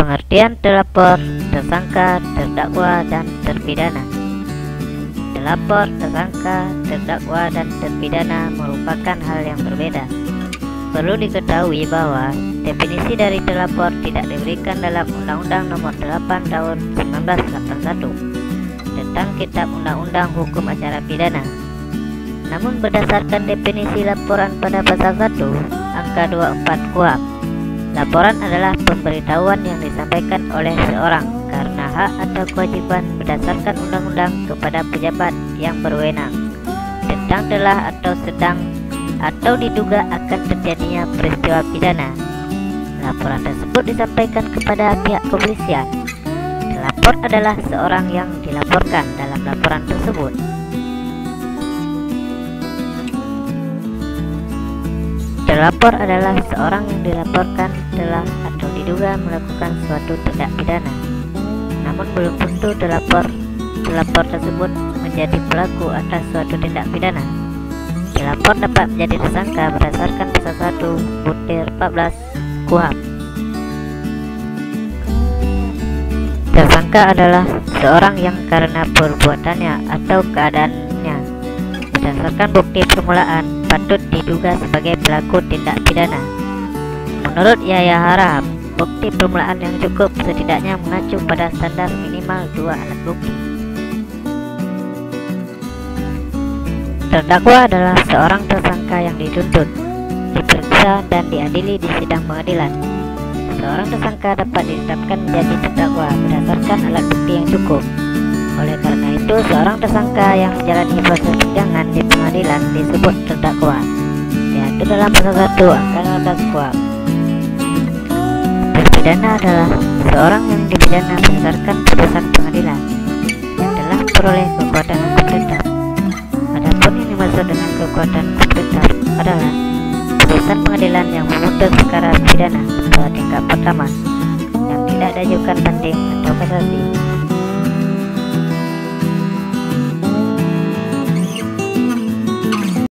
Pengertian terlapor, tersangka, terdakwa, dan terpidana. Terlapor, tersangka, terdakwa, dan terpidana merupakan hal yang berbeda. Perlu diketahui bahwa definisi dari terlapor tidak diberikan dalam Undang-Undang Nomor 8 Tahun 1981 tentang Kitab Undang-Undang Hukum Acara Pidana. Namun berdasarkan definisi laporan pada pasal 1 angka 24 KUHP, laporan adalah pemberitahuan yang disampaikan oleh seorang karena hak atau kewajiban berdasarkan undang-undang kepada pejabat yang berwenang tentang telah atau sedang atau diduga akan terjadinya peristiwa pidana. Laporan tersebut disampaikan kepada pihak kepolisian. Pelapor adalah seorang yang dilaporkan dalam laporan tersebut. Terlapor adalah seorang yang dilaporkan telah atau diduga melakukan suatu tindak pidana. Namun belum tentu terlapor tersebut menjadi pelaku atas suatu tindak pidana. Terlapor dapat menjadi tersangka berdasarkan pasal 1 butir 14 KUHP. Tersangka adalah seorang yang karena perbuatannya atau keadaannya berdasarkan bukti permulaan patut diduga sebagai pelaku tindak pidana. Menurut Yahya Harahap, bukti permulaan yang cukup setidaknya mengacu pada standar minimal 2 alat bukti. Terdakwa adalah seorang tersangka yang dituntut, diperiksa, dan diadili di sidang pengadilan. Seorang tersangka dapat ditetapkan menjadi terdakwa berdasarkan alat bukti yang cukup. Oleh karena itu, seorang tersangka yang menjalani proses persidangan di pengadilan disebut terdakwa, yaitu dalam pasal 1 angka 15 KUHP. Terpidana adalah seorang yang dipidana berdasarkan putusan pengadilan yang telah memperoleh kekuatan hukum tetap. Adapun yang dimaksud dengan kekuatan hukum tetap adalah putusan pengadilan yang memutus perkara pidana pada tingkat pertama yang tidak diajukan banding atau kasasi.